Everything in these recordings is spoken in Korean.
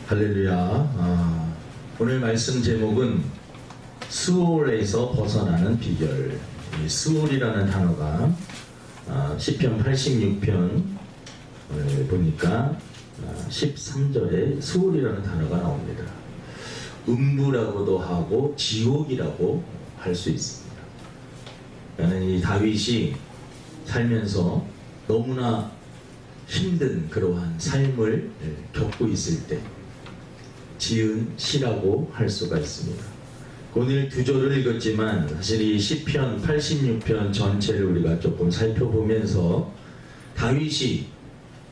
할렐루야. 오늘 말씀 제목은 수월에서 벗어나는 비결. 이 수월이라는 단어가 시편 86편 보니까 13절에 수월이라는 단어가 나옵니다. 음부라고도 하고 지옥이라고 할 수 있습니다. 나는 이 다윗이 살면서 너무나 힘든 그러한 삶을 겪고 있을 때 지은 시라고 할 수가 있습니다. 오늘 두 절을 읽었지만 사실 이 시편 86편 전체를 우리가 조금 살펴보면서 다윗이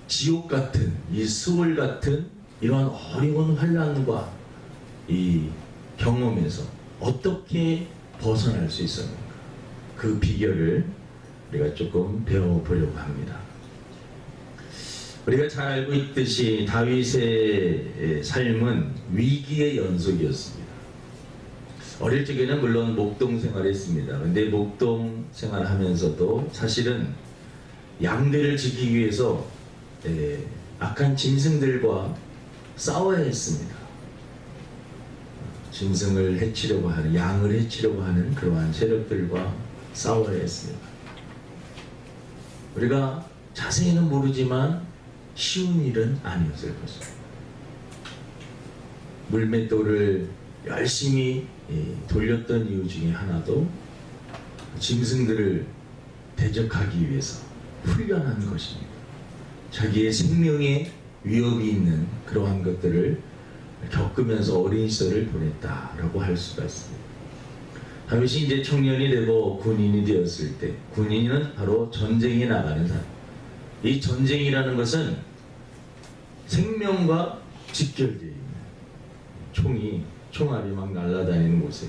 지옥 같은 이 수월 같은 이러한 어려운 환난과 이 경험에서 어떻게 벗어날 수 있었는가, 그 비결을 우리가 조금 배워보려고 합니다. 우리가 잘 알고 있듯이 다윗의 삶은 위기의 연속이었습니다. 어릴 적에는 물론 목동 생활을 했습니다. 근데 목동 생활을 하면서도 사실은 양들을 지키기 위해서 악한 짐승들과 싸워야 했습니다. 짐승을 해치려고 하는, 양을 해치려고 하는 그러한 세력들과 싸워야 했습니다. 우리가 자세히는 모르지만 쉬운 일은 아니었을 것입니다. 물맷돌을 열심히 돌렸던 이유 중에 하나도 짐승들을 대적하기 위해서 훈련한 것입니다. 자기의 생명에 위협이 있는 그러한 것들을 겪으면서 어린 시절을 보냈다라고 할 수가 있습니다. 다윗이 이제 청년이 되고 군인이 되었을 때, 군인은 바로 전쟁에 나가는 사람. 이 전쟁이라는 것은 생명과 직결되어 있는 총알이 막 날아다니는 곳에,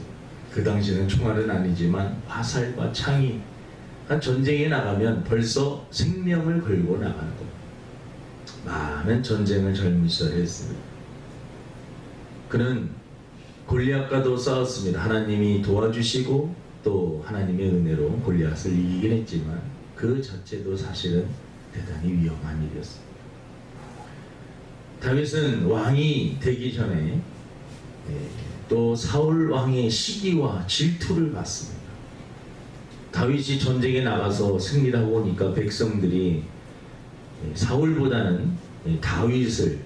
그 당시는 총알은 아니지만 화살과 창이, 전쟁에 나가면 벌써 생명을 걸고 나가는 겁니다. 많은 전쟁을 젊은 시절에 했습니다. 그는 골리앗과도 싸웠습니다. 하나님이 도와주시고 또 하나님의 은혜로 골리앗을 이기긴 했지만 그 자체도 사실은 대단히 위험한 일이었습니다. 다윗은 왕이 되기 전에 또 사울 왕의 시기와 질투를 받습니다. 다윗이 전쟁에 나가서 승리를 하고 오니까 백성들이 사울보다는 다윗을,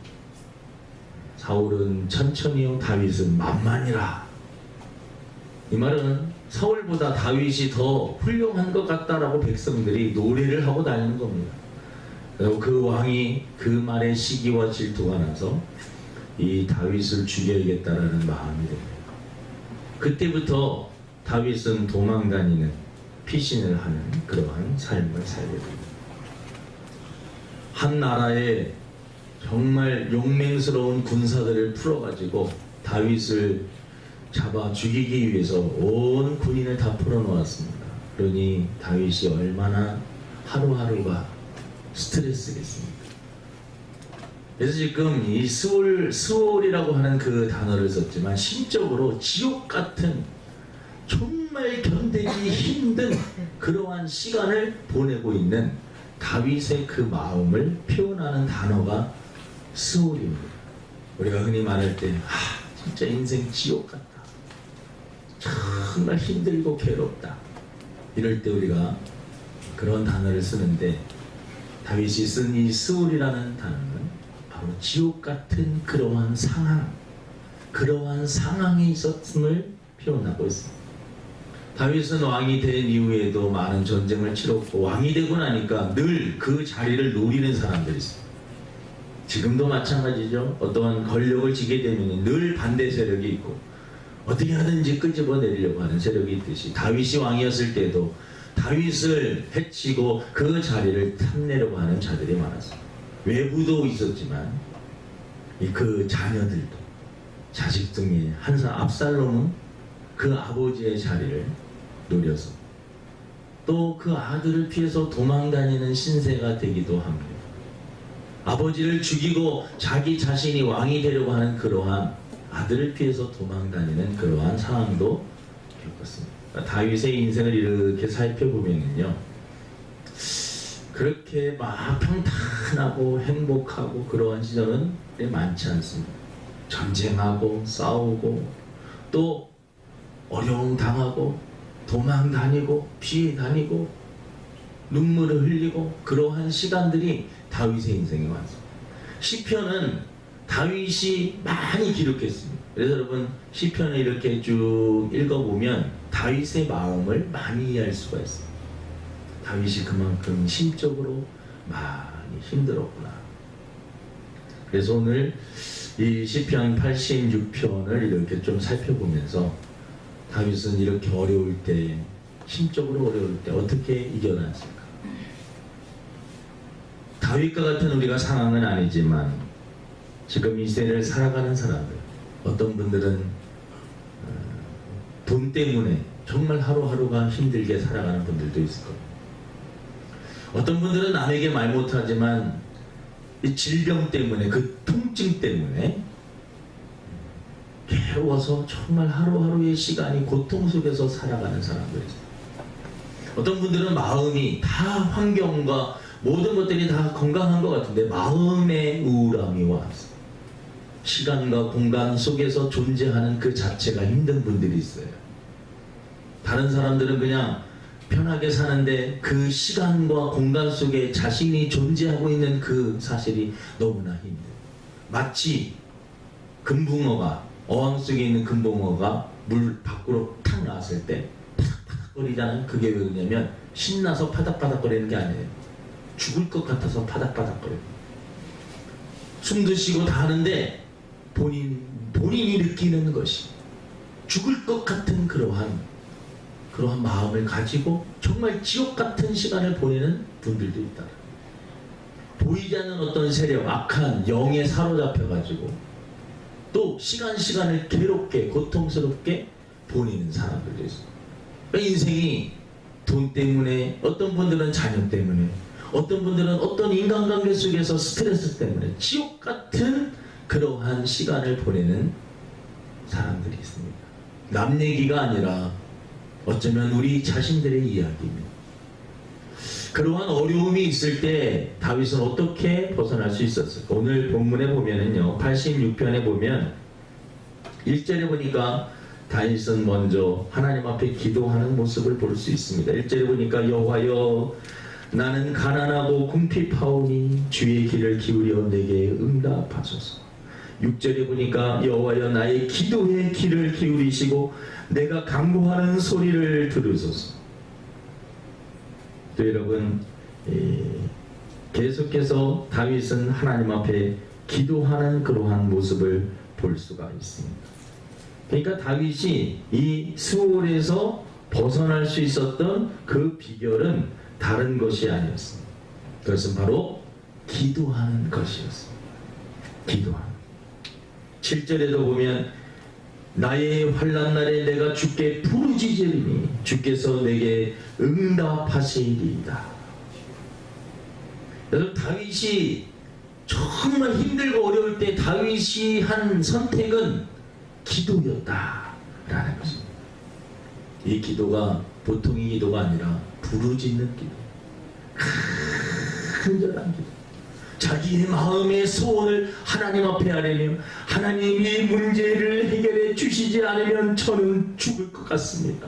사울은 천천히요 다윗은 만만이라, 이 말은 사울보다 다윗이 더 훌륭한 것 같다라고 백성들이 노래를 하고 다니는 겁니다. 그리고 그 왕이 그 말에 시기와 질투가 나서 이 다윗을 죽여야겠다라는 마음이 됩니다. 그때부터 다윗은 도망다니는, 피신을 하는 그러한 삶을 살게 됩니다. 한 나라에 정말 용맹스러운 군사들을 풀어가지고 다윗을 잡아 죽이기 위해서 온 군인을 다 풀어놓았습니다. 그러니 다윗이 얼마나 하루하루가 스트레스겠습니까? 그래서 지금 이 수월이라고 하는 그 단어를 썼지만 심적으로 지옥 같은, 정말 견디기 힘든 그러한 시간을 보내고 있는 다윗의 그 마음을 표현하는 단어가 수월입니다. 우리가 흔히 말할 때 진짜 인생 지옥 같다, 정말 힘들고 괴롭다, 이럴 때 우리가 그런 단어를 쓰는데, 다윗이 쓴 이 수월이라는 단어는 바로 지옥 같은 그러한 상황, 그러한 상황에 있었음을 표현하고 있습니다. 다윗은 왕이 된 이후에도 많은 전쟁을 치렀고, 왕이 되고 나니까 늘 그 자리를 노리는 사람들이 있어요. 지금도 마찬가지죠. 어떠한 권력을 쥐게 되면 늘 반대 세력이 있고 어떻게 하든지 끄집어내려고 하는 세력이 있듯이, 다윗이 왕이었을 때도 다윗을 해치고 그 자리를 탐내려고 하는 자들이 많았어요. 외부도 있었지만 그 자녀들도, 자식 중에 한 사람, 압살롬은 그 아버지의 자리를 노려서 또 그 아들을 피해서 도망다니는 신세가 되기도 합니다. 아버지를 죽이고 자기 자신이 왕이 되려고 하는 그러한 아들을 피해서 도망다니는 그러한 상황도 겪었습니다. 다윗의 인생을 이렇게 살펴보면요, 그렇게 막 평탄하고 행복하고 그러한 시절은 많지 않습니다. 전쟁하고 싸우고 또 어려움 당하고 도망 다니고 피해 다니고 눈물을 흘리고 그러한 시간들이 다윗의 인생에 왔습니다. 시편은 다윗이 많이 기록했습니다. 그래서 여러분 시편을 이렇게 쭉 읽어보면 다윗의 마음을 많이 이해할 수가 있습니다. 다윗이 그만큼 심적으로 많이 힘들었구나. 그래서 오늘 이 시편 86편을 이렇게 좀 살펴보면서 다윗은 이렇게 어려울 때, 심적으로 어려울 때 어떻게 이겨냈을까? 다윗과 같은 우리가 상황은 아니지만 지금 이 세대를 살아가는 사람들, 어떤 분들은 돈 때문에 정말 하루하루가 힘들게 살아가는 분들도 있을 거예요. 어떤 분들은 남에게 말 못하지만 이 질병 때문에, 그 통증 때문에 괴로워서 정말 하루하루의 시간이 고통 속에서 살아가는 사람들이 있어요. 어떤 분들은 마음이 다 환경과 모든 것들이 다 건강한 것 같은데 마음의 우울함이 와서 시간과 공간 속에서 존재하는 그 자체가 힘든 분들이 있어요. 다른 사람들은 그냥 편하게 사는데 그 시간과 공간 속에 자신이 존재하고 있는 그 사실이 너무나 힘들어요. 마치 금붕어가, 어항 속에 있는 금붕어가 물 밖으로 탁 나왔을 때 파닥파닥거리잖아요. 그게 왜 그러냐면 신나서 파닥파닥거리는 게 아니에요. 죽을 것 같아서 파닥파닥거려요. 숨도 쉬고 다 하는데 본인이 느끼는 것이 죽을 것 같은 그러한 마음을 가지고 정말 지옥 같은 시간을 보내는 분들도 있다. 보이지 않는 어떤 세력, 악한 영에 사로잡혀가지고 또 시간을 괴롭게 고통스럽게 보내는 사람들도 있어요. 그러니까 인생이 돈 때문에, 어떤 분들은 자녀 때문에, 어떤 분들은 어떤 인간관계 속에서 스트레스 때문에 지옥 같은 그러한 시간을 보내는 사람들이 있습니다. 남 얘기가 아니라 어쩌면 우리 자신들의 이야기입니다. 그러한 어려움이 있을 때 다윗은 어떻게 벗어날 수 있었을까? 오늘 본문에 보면은요, 86편에 보면 1절에 보니까 다윗은 먼저 하나님 앞에 기도하는 모습을 볼 수 있습니다. 1절에 보니까 여호와여, 나는 가난하고 궁핍하오니 주의 귀를 기울여 내게 응답하소서. 6절에 보니까 여호와여, 나의 기도에 귀를 기울이시고 내가 간구하는 소리를 들으소서. 또 여러분, 계속해서 다윗은 하나님 앞에 기도하는 그러한 모습을 볼 수가 있습니다. 그러니까 다윗이 이 수월에서 벗어날 수 있었던 그 비결은 다른 것이 아니었습니다. 그것은 바로 기도하는 것이었습니다. 기도하는. 7절에도 보면 나의 환난 날에 내가 주께 부르짖으리니 주께서 내게 응답하시리이다. 여러분, 다윗이 정말 힘들고 어려울 때 다윗이 한 선택은 기도였다라는 것입니다. 이 기도가 보통의 기도가 아니라 부르짖는 기도, 간절한 기도, 자기의 마음의 소원을 하나님 앞에 하려면 하나님이 문제를 해결해 주시지 않으면 저는 죽을 것 같습니다.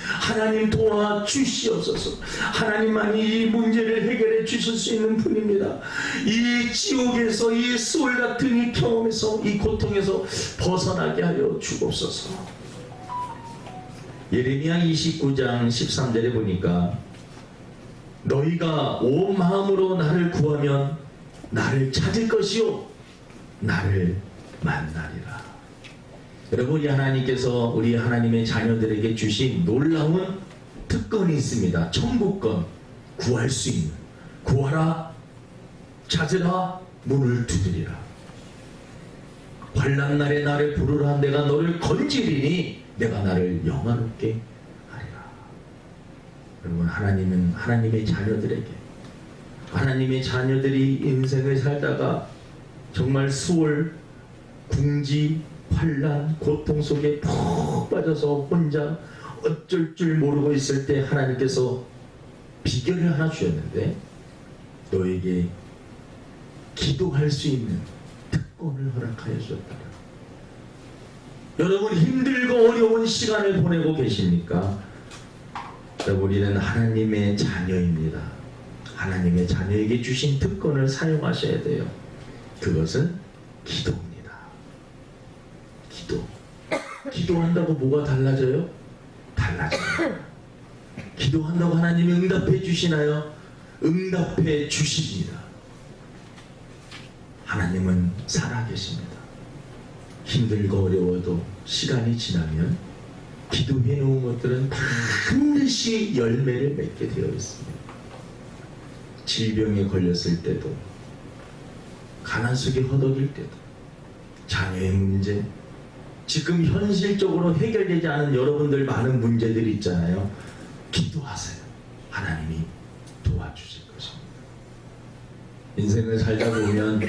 하나님 도와주시옵소서. 하나님만이 이 문제를 해결해 주실 수 있는 분입니다. 이 지옥에서, 이 수월 같은 이 경험에서, 이 고통에서 벗어나게 하여 주옵소서. 예레미야 29장 13절에 보니까 너희가 온 마음으로 나를 구하면 나를 찾을 것이요 나를 만나리라. 여러분, 우리 하나님께서 우리 하나님의 자녀들에게 주신 놀라운 특권이 있습니다. 천국권, 구할 수 있는, 구하라, 찾으라, 문을 두드리라. 환난 날에 나를 부르라, 내가 너를 건지리니 내가 나를 영화롭게 하리라. 여러분, 하나님은 하나님의 자녀들에게, 하나님의 자녀들이 인생을 살다가 정말 수월, 궁지, 환난, 고통 속에 푹 빠져서 혼자 어쩔 줄 모르고 있을 때 하나님께서 비결을 하나 주셨는데, 너에게 기도할 수 있는 특권을 허락하여 주셨다. 여러분 힘들고 어려운 시간을 보내고 계십니까? 우리는 하나님의 자녀입니다. 하나님의 자녀에게 주신 특권을 사용하셔야 돼요. 그것은 기도입니다. 기도. 기도한다고 뭐가 달라져요? 달라져요. 기도한다고 하나님이 응답해 주시나요? 응답해 주십니다. 하나님은 살아계십니다. 힘들고 어려워도 시간이 지나면 기도해 놓은 것들은 반드시 열매를 맺게 되어 있습니다. 질병에 걸렸을 때도, 가난 속에 허덕일 때도, 자녀의 문제, 지금 현실적으로 해결되지 않은 여러분들 많은 문제들이 있잖아요. 기도하세요. 하나님이 도와주실 것입니다. 인생을 살다 보면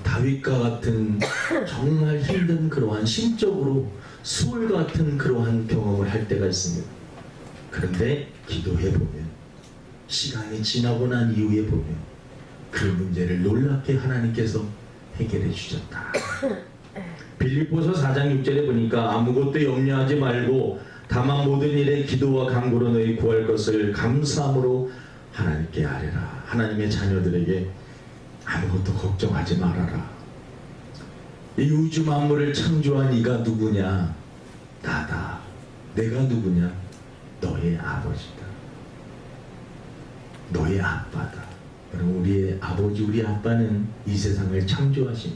다윗과 같은 정말 힘든 그러한 심적으로 수월 같은 그러한 경험을 할 때가 있습니다. 그런데 기도해 보면, 시간이 지나고 난 이후에 보면 그 문제를 놀랍게 하나님께서 해결해 주셨다. 빌립보서 4장 6절에 보니까 아무것도 염려하지 말고 다만 모든 일에 기도와 간구로 너희 구할 것을 감사함으로 하나님께 아뢰라. 하나님의 자녀들에게 아무것도 걱정하지 말아라. 이 우주 만물을 창조한 이가 누구냐? 나다. 내가 누구냐? 너의 아버지다. 너의 아빠다. 여러분, 우리의 아버지, 우리 아빠는 이 세상을 창조하신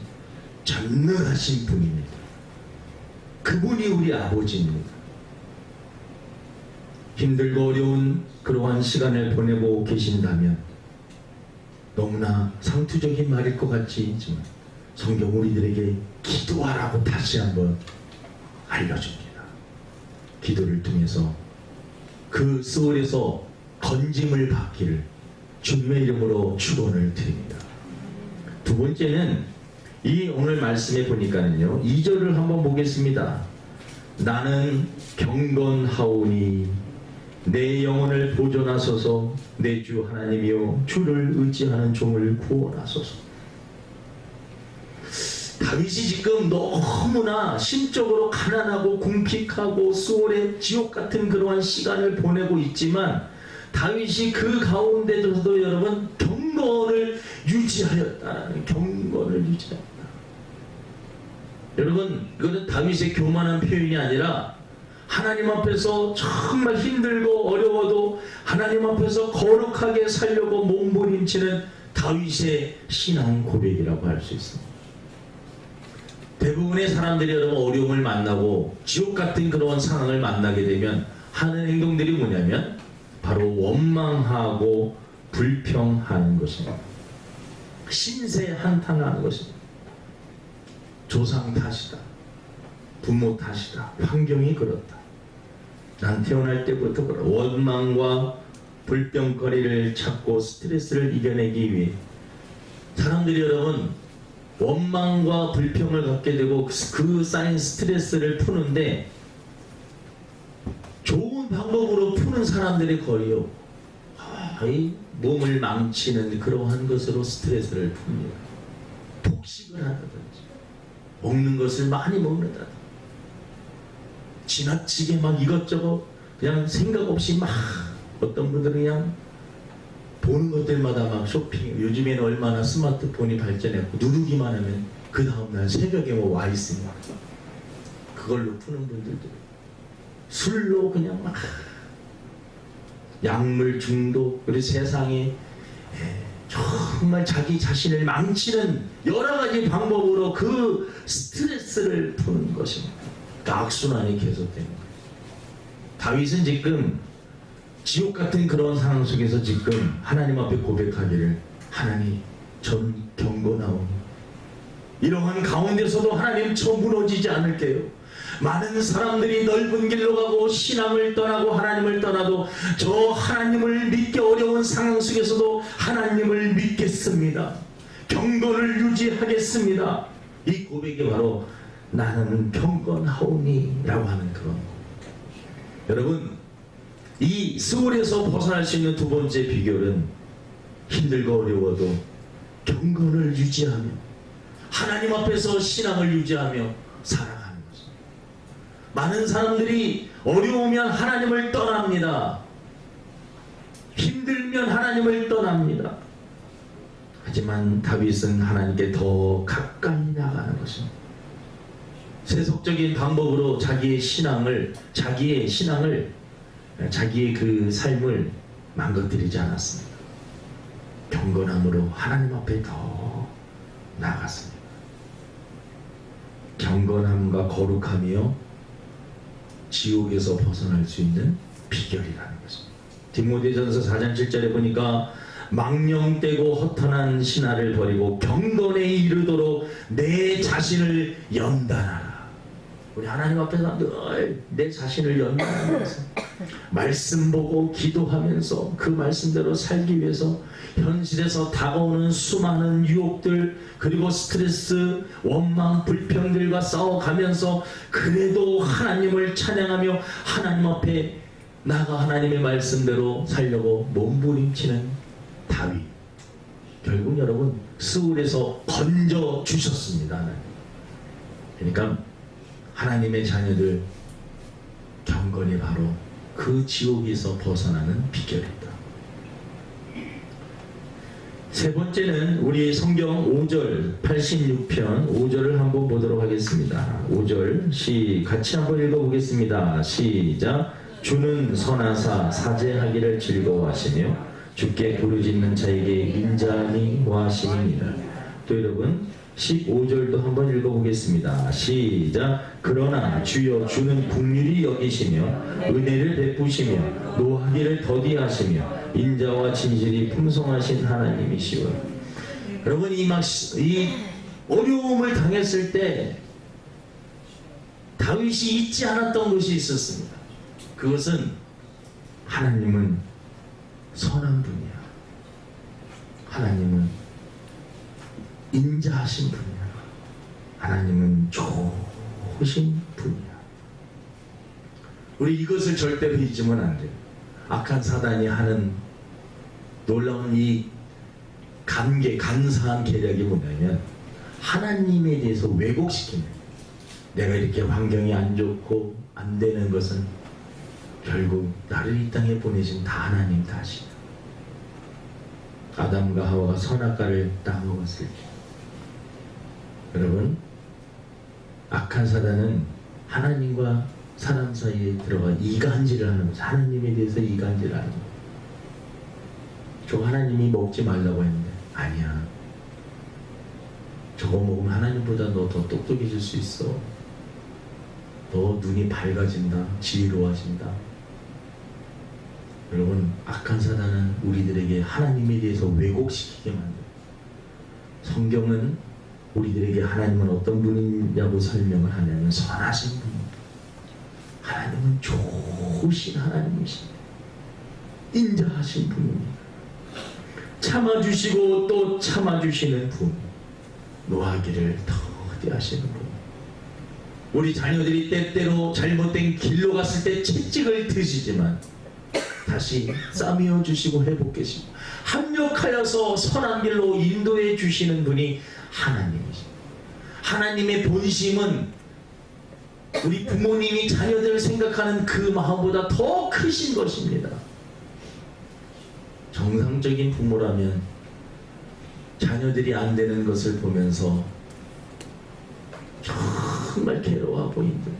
전능하신 분입니다. 그분이 우리 아버지입니다. 힘들고 어려운 그러한 시간을 보내고 계신다면, 너무나 상투적인 말일 것 같지만 성경 우리들에게 기도하라고 다시 한번 알려줍니다. 기도를 통해서 그 수월에서 건짐을 받기를 주님의 이름으로 축원을 드립니다. 두 번째는 이 오늘 말씀에 보니까는요, 2절을 한번 보겠습니다. 나는 경건하오니 내 영혼을 보존하소서. 내 주 하나님이여 주를 의지하는 종을 구원하소서. 다윗이 지금 너무나 심적으로 가난하고 궁핍하고 수월의 지옥 같은 그러한 시간을 보내고 있지만, 다윗이 그 가운데서도 여러분 경건을 유지하였다는, 경건을 유지했다. 여러분, 이거는 다윗의 교만한 표현이 아니라 하나님 앞에서 정말 힘들고 어려워도 하나님 앞에서 거룩하게 살려고 몸부림치는 다윗의 신앙 고백이라고 할 수 있습니다. 대부분의 사람들이 여러분 어려움을 만나고 지옥 같은 그런 상황을 만나게 되면 하는 행동들이 뭐냐면 바로 원망하고 불평하는 것입니다. 신세 한탄하는 것입니다. 조상 탓이다, 부모 탓이다, 환경이 그렇다, 난 태어날 때부터 그런 원망과 불평거리를 찾고 스트레스를 이겨내기 위해 사람들이 여러분 원망과 불평을 갖게 되고 그 쌓인 스트레스를 푸는데 좋은 방법으로 푸는 사람들이 거의요, 이 몸을 망치는 그러한 것으로 스트레스를 풉니다. 폭식을 한다든지, 먹는 것을 많이 먹는다든지, 지나치게 막 이것저것 그냥 생각 없이 막, 어떤 분들은 그냥 보는 것들마다 막 쇼핑, 요즘에는 얼마나 스마트폰이 발전했고 누르기만 하면 그 다음날 새벽에 뭐 와 있으면 그걸로 푸는 분들도, 술로 그냥 막 약물 중독, 그리고 세상에 정말 자기 자신을 망치는 여러 가지 방법으로 그 스트레스를 푸는 것입니다. 그 악순환이 계속되는 거예요. 다윗은 지금 지옥 같은 그런 상황 속에서 지금 하나님 앞에 고백하기를, 하나님 전 경건하오니 이러한 가운데서도 하나님 저 무너지지 않을게요. 많은 사람들이 넓은 길로 가고 신앙을 떠나고 하나님을 떠나도 저 하나님을 믿기 어려운 상황 속에서도 하나님을 믿겠습니다. 경건을 유지하겠습니다. 이 고백이 바로 나는 경건하오니 라고 하는 그런 것. 여러분, 이 수월에서 벗어날 수 있는 두 번째 비결은 힘들고 어려워도 경건을 유지하며 하나님 앞에서 신앙을 유지하며 살아가는 것입니다. 많은 사람들이 어려우면 하나님을 떠납니다. 힘들면 하나님을 떠납니다. 하지만 다윗은 하나님께 더 가까이 나가는 것입니다. 세속적인 방법으로 자기의 그 삶을 망가뜨리지 않았습니다. 경건함으로 하나님 앞에 더 나아갔습니다. 경건함과 거룩함이요 지옥에서 벗어날 수 있는 비결이라는 것입니다. 디모데전서 4장 7절에 보니까 망령되고 허탄한 신화를 버리고 경건에 이르도록 내 자신을 연단하라. 우리 하나님 앞에서 늘 내 자신을 연단하면서 말씀 보고 기도하면서 그 말씀대로 살기 위해서 현실에서 다가오는 수많은 유혹들 그리고 스트레스, 원망, 불평들과 싸워가면서 그래도 하나님을 찬양하며 하나님 앞에 나가 하나님의 말씀대로 살려고 몸부림치는 다윗. 결국 여러분 스울에서 건져 주셨습니다. 하나님. 그러니까 하나님의 자녀들 경건이 바로 그 지옥에서 벗어나는 비결입니다. 세 번째는 우리 성경 5절 86편 5절을 한번 보도록 하겠습니다. 5절 같이 한번 읽어보겠습니다. 시작. 주는 선하사 사죄하기를 즐거워하시며 주께 부르짖는 자에게 인자하니 고하심이니라. 또 여러분 15절도 한번 읽어보겠습니다. 시작. 그러나 주여 주는 긍휼히 여기시며 은혜를 베푸시며 노하기를 더디하시며 인자와 진실이 풍성하신 하나님이시오. 여러분 이 어려움을 당했을 때 다윗이 잊지 않았던 것이 있었습니다. 그것은 하나님은 선한 분이야. 하나님은 인자하신 분이야. 하나님은 좋으신 분이야. 우리 이것을 절대로 잊으면 안 돼요. 악한 사단이 하는 놀라운 이 간사한 계략이 뭐냐면 하나님에 대해서 왜곡시키는 거예요. 내가 이렇게 환경이 안 좋고 안 되는 것은 결국 나를 이 땅에 보내신 다 하나님 탓이다. 아담과 하와가 선악과를 따먹었을 때 여러분 악한 사단은 하나님과 사람 사이에 들어가 이간질을 하는 거죠. 하나님에 대해서 이간질을 하는 거예요. 저 하나님이 먹지 말라고 했는데 아니야. 저거 먹으면 하나님보다 너 더 똑똑해질 수 있어. 너 눈이 밝아진다. 지혜로워진다. 여러분 악한 사단은 우리들에게 하나님에 대해서 왜곡시키게 만들어요. 성경은 우리들에게 하나님은 어떤 분이냐고 설명을 하냐면 선하신 분입니다. 하나님은 좋으신 하나님이십니다. 인자하신 분입니다. 참아주시고 또 참아주시는 분. 노하기를 더디하시는 분. 우리 자녀들이 때때로 잘못된 길로 갔을 때 채찍을 드시지만 다시 싸매어 주시고 회복하시고 합력하여서 선한 길로 인도해 주시는 분이 하나님이십니다. 하나님의 본심은 우리 부모님이 자녀들을 생각하는 그 마음보다 더 크신 것입니다. 정상적인 부모라면 자녀들이 안 되는 것을 보면서 정말 괴로워 보인다.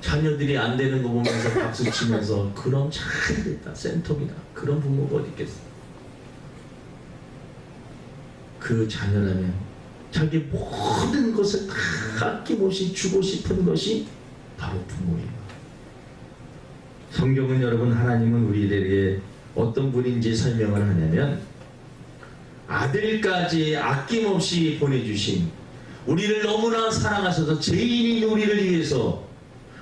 자녀들이 안 되는 거 보면서 박수 치면서 그럼 잘 됐다 센텀이다. 그런 부모가 어디 있겠어. 그 자녀라면 자기 모든 것을 다 아낌없이 주고 싶은 것이 바로 부모예요. 성경은 여러분 하나님은 우리들에게 어떤 분인지 설명을 하냐면 아들까지 아낌없이 보내주신 우리를 너무나 사랑하셔서 죄인인 우리를 위해서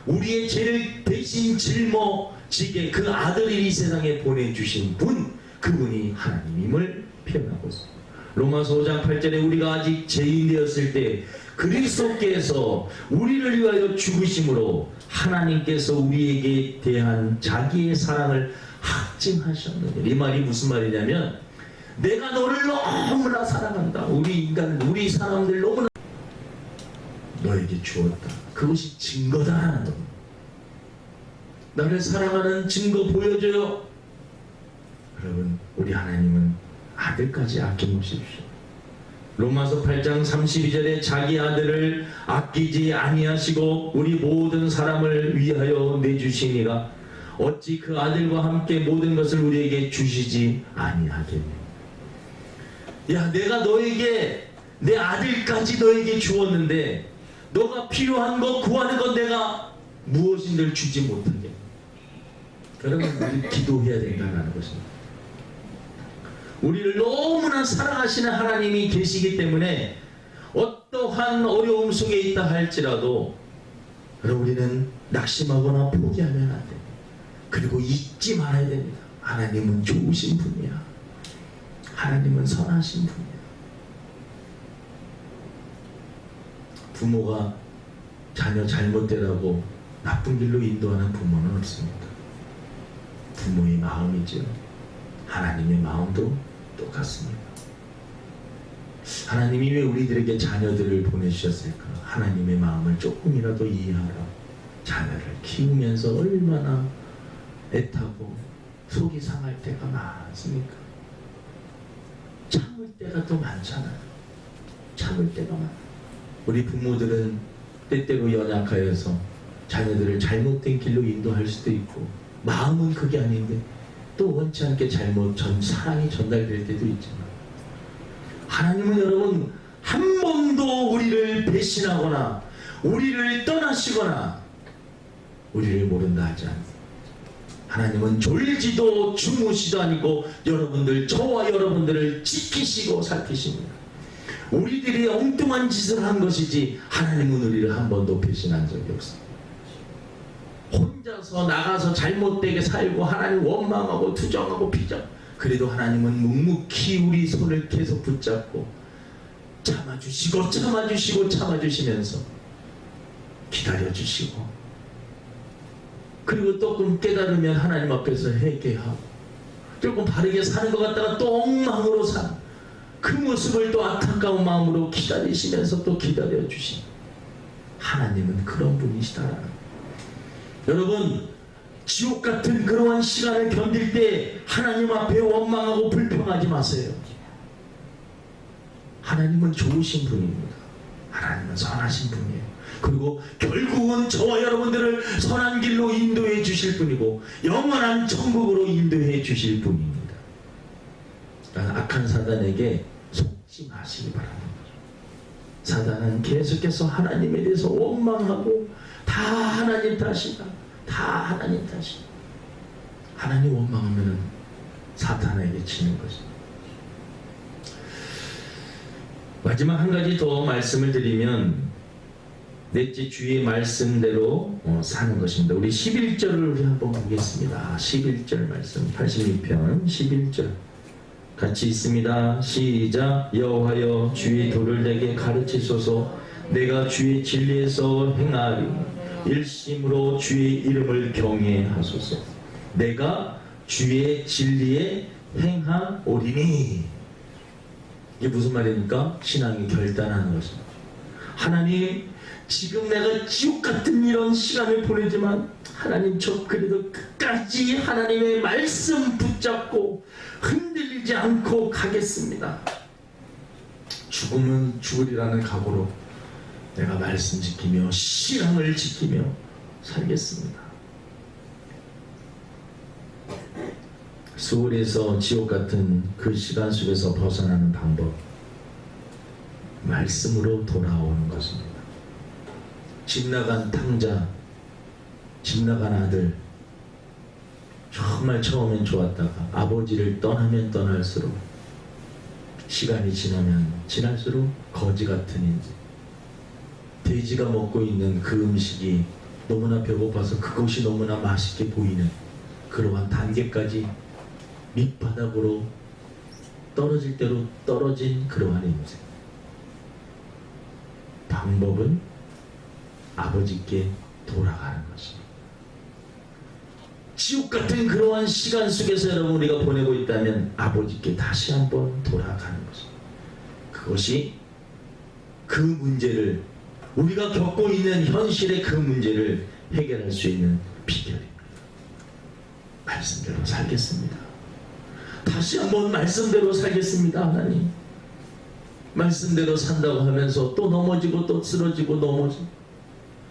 우리의 죄를 대신 짊어지게 그 아들을 이 세상에 보내주신 분, 그분이 하나님임을 표현하고 있습니다. 로마서 5장 8절에 우리가 아직 죄인 되었을 때 그리스도께서 우리를 위하여 죽으심으로 하나님께서 우리에게 대한 자기의 사랑을 확증하셨느니라. 이 말이 무슨 말이냐면 내가 너를 너무나 사랑한다. 우리 인간, 우리 사람들 너무나 너에게 주었다. 그것이 증거다 하는 겁니다. 나를 사랑하는 증거 보여줘요. 여러분, 우리 하나님은 아들까지 아껴놓으십시오. 로마서 8장 32절에 자기 아들을 아끼지 아니하시고 우리 모든 사람을 위하여 내주시니가 어찌 그 아들과 함께 모든 것을 우리에게 주시지 아니하겠느냐. 야, 내가 너에게 내 아들까지 너에게 주었는데 너가 필요한 거 구하는 건 내가 무엇인들 주지 못하게. 여러분, 우리 기도해야 된다는 것입니다. 우리를 너무나 사랑하시는 하나님이 계시기 때문에 어떠한 어려움 속에 있다 할지라도 여러분, 우리는 낙심하거나 포기하면 안 됩니다. 그리고 잊지 말아야 됩니다. 하나님은 좋으신 분이야. 하나님은 선하신 분이야. 부모가 자녀 잘못되라고 나쁜 길로 인도하는 부모는 없습니다. 부모의 마음이죠. 하나님의 마음도 똑같습니다. 하나님이 왜 우리들에게 자녀들을 보내주셨을까? 하나님의 마음을 조금이라도 이해하라. 자녀를 키우면서 얼마나 애타고 속이 상할 때가 많습니까? 참을 때가 더 많잖아요. 참을 때가 많아요. 우리 부모들은 때때로 연약하여서 자녀들을 잘못된 길로 인도할 수도 있고 마음은 그게 아닌데 또 원치 않게 사랑이 전달될 때도 있지만 하나님은 여러분 한 번도 우리를 배신하거나 우리를 떠나시거나 우리를 모른다 하지 않습니다. 하나님은 졸지도 주무시도 아니고 저와 여러분들을 지키시고 살피십니다. 우리들이 엉뚱한 짓을 한 것이지 하나님은 우리를 한 번도 배신한 적이 없습니다. 혼자서 나가서 잘못되게 살고 하나님 원망하고 투정하고 비정, 그래도 하나님은 묵묵히 우리 손을 계속 붙잡고 참아주시면서 기다려주시고, 그리고 조금 깨달으면 하나님 앞에서 회개하고 조금 바르게 사는 것 같다가 또 엉망으로 사는 그 모습을 또 안타까운 마음으로 기다리시면서 또 기다려주시는 하나님은 그런 분이시다라는 거예요. 여러분, 지옥 같은 그러한 시간을 견딜 때 하나님 앞에 원망하고 불평하지 마세요. 하나님은 좋으신 분입니다. 하나님은 선하신 분이에요. 그리고 결국은 저와 여러분들을 선한 길로 인도해 주실 분이고 영원한 천국으로 인도해 주실 분입니다. 악한 사단에게 속지 마시기 바랍니다. 사단은 계속해서 하나님에 대해서 원망하고 다 하나님 탓이다. 다 하나님 탓이다. 하나님 원망하면 사탄에게 치는 것입니다. 마지막 한 가지 더 말씀을 드리면 넷째 주의 말씀대로 사는 것입니다. 우리 11절을 우리 한번 보겠습니다. 11절 말씀 86편 11절 같이 있습니다. 시작. 여호와여 주의 도를 내게 가르치소서. 내가 주의 진리에서 행하리. 일심으로 주의 이름을 경외하소서. 내가 주의 진리에 행하오리니. 이게 무슨 말입니까? 신앙이 결단하는 것입니다. 하나님, 지금 내가 지옥 같은 이런 시간을 보내지만 하나님, 저 그래도 끝까지 하나님의 말씀 붙잡고 흔들리지 않고 가겠습니다. 죽으면 죽으리라는 각오로 내가 말씀 지키며 신앙을 지키며 살겠습니다. 수월에서 지옥 같은 그 시간 속에서 벗어나는 방법, 말씀으로 돌아오는 것입니다. 집 나간 탕자, 집 나간 아들, 정말 처음엔 좋았다가 아버지를 떠나면 떠날수록, 시간이 지나면 지날수록 거지 같은 인생, 돼지가 먹고 있는 그 음식이 너무나 배고파서 그것이 너무나 맛있게 보이는 그러한 단계까지 밑바닥으로 떨어질 대로 떨어진 그러한 인생. 방법은 아버지께 돌아가는 것입니다. 지옥 같은 그러한 시간 속에서 여러분 우리가 보내고 있다면 아버지께 다시 한번 돌아가는 것입니다. 그것이 그 문제를 우리가 겪고 있는 현실의 그 문제를 해결할 수 있는 비결입니다. 말씀대로 살겠습니다. 다시 한번 말씀대로 살겠습니다. 하나님, 말씀대로 산다고 하면서 또 넘어지고 또 쓰러지고 넘어지고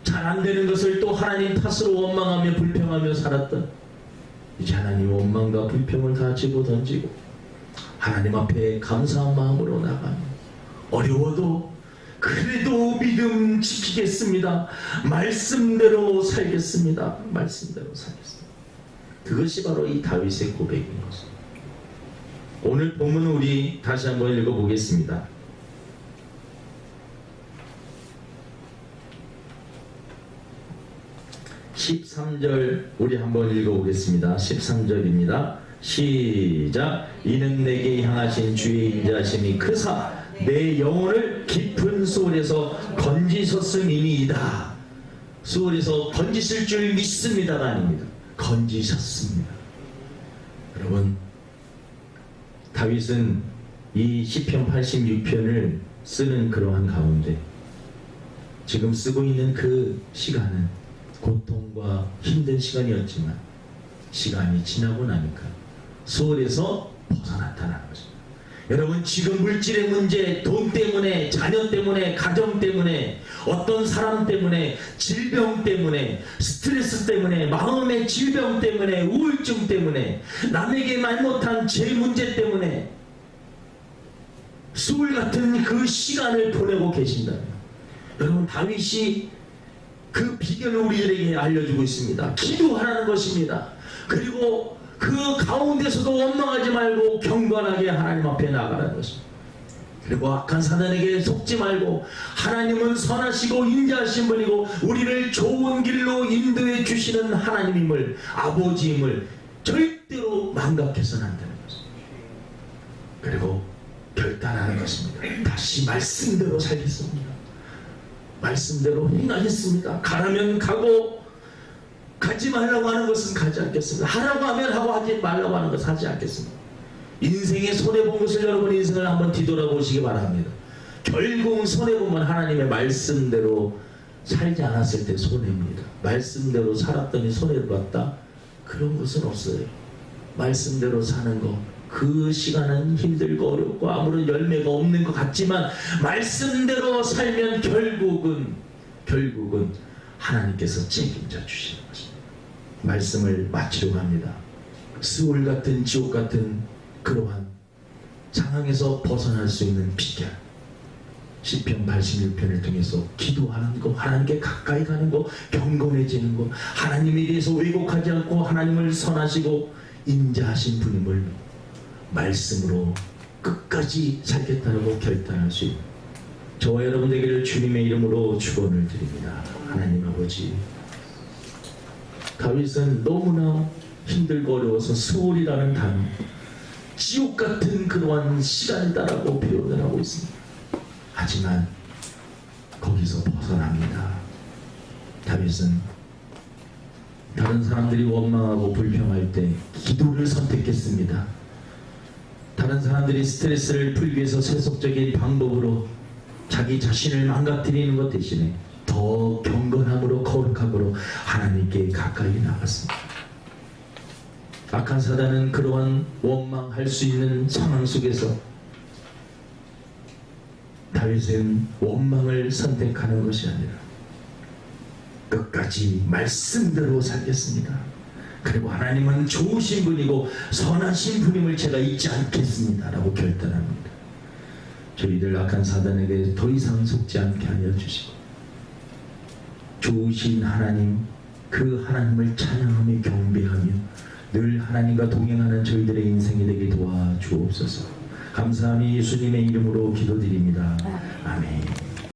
잘 안되는 것을 또 하나님 탓으로 원망하며 불평하며 살았던, 이제 하나님 원망과 불평을 다 집어던지고 하나님 앞에 감사한 마음으로 나가며, 어려워도 그래도 믿음 지키겠습니다. 말씀대로 살겠습니다. 말씀대로 살겠습니다. 그것이 바로 이 다윗의 고백인 것입니다. 오늘 본문은 우리 다시 한번 읽어보겠습니다. 13절 우리 한번 읽어보겠습니다. 13절입니다. 시작. 이는 내게 향하신 주의 인자하심이 크사 내 영혼을 깊은 수월에서 건지셨음이니이다. 수월에서 건지실 줄 믿습니다가 아닙니다. 건지셨습니다. 여러분, 다윗은 이 시편 86편을 쓰는 그러한 가운데 지금 쓰고 있는 그 시간은 고통과 힘든 시간이었지만 시간이 지나고 나니까 수월에서 벗어났다는 것입니다. 여러분, 지금 물질의 문제, 돈 때문에, 자녀 때문에, 가정 때문에, 어떤 사람 때문에, 질병 때문에, 스트레스 때문에, 마음의 질병 때문에, 우울증 때문에, 남에게 말 못한 제 문제 때문에 수월 같은 그 시간을 보내고 계신다면, 여러분, 다윗이 그 비결을 우리들에게 알려주고 있습니다. 기도하라는 것입니다. 그리고 그 가운데서도 원망하지 말고 경건하게 하나님 앞에 나가라는 것입니다. 그리고 악한 사단에게 속지 말고, 하나님은 선하시고 인자하신 분이고 우리를 좋은 길로 인도해 주시는 하나님임을, 아버지임을 절대로 망각해서는 안 되는 것입니다. 그리고 결단하는 것입니다. 다시 말씀대로 살겠습니다. 말씀대로 행하겠습니다. 가라면 가고 가지 말라고 하는 것은 가지 않겠습니다. 하라고 하면 하고 하지 말라고 하는 것은 하지 않겠습니다. 인생에 손해본 것을 여러분 인생을 한번 뒤돌아보시기 바랍니다. 결국 손해보면 하나님의 말씀대로 살지 않았을 때 손해입니다. 말씀대로 살았더니 손해를 봤다? 그런 것은 없어요. 말씀대로 사는 것, 그 시간은 힘들고 어렵고 아무런 열매가 없는 것 같지만 말씀대로 살면 결국은 하나님께서 책임져 주시는 것입니다. 말씀을 마치려고 합니다. 스올 같은 지옥 같은 그러한 상황에서 벗어날 수 있는 비결, 시편 86편을 통해서 기도하는 것, 하나님께 가까이 가는 것, 경건해지는 것, 하나님에 대해서 왜곡하지 않고 하나님을 선하시고 인자하신 분임을 말씀으로 끝까지 살겠다고 결단할 수 있는 저와 여러분에게 주님의 이름으로 축원을 드립니다. 하나님 아버지, 다윗은 너무나 힘들고 어려워서 스올이라는 단어, 지옥 같은 그러한 시간이다라고 표현을 하고 있습니다. 하지만 거기서 벗어납니다. 다윗은 다른 사람들이 원망하고 불평할 때 기도를 선택했습니다. 다른 사람들이 스트레스를 풀기 위해서 세속적인 방법으로 자기 자신을 망가뜨리는 것 대신에 더 경건함으로 거룩함으로 하나님께 가까이 나갔습니다. 악한 사단은 그러한 원망할 수 있는 상황 속에서 다윗은 원망을 선택하는 것이 아니라 끝까지 말씀대로 살겠습니다. 그리고 하나님은 좋으신 분이고 선하신 분임을 제가 잊지 않겠습니다 라고 결단합니다. 저희들 악한 사단에게 더 이상 속지 않게 하여 주시고 좋으신 하나님, 그 하나님을 찬양하며 경배하며 늘 하나님과 동행하는 저희들의 인생이 되게 도와주옵소서. 감사함이 예수님의 이름으로 기도드립니다. 아멘.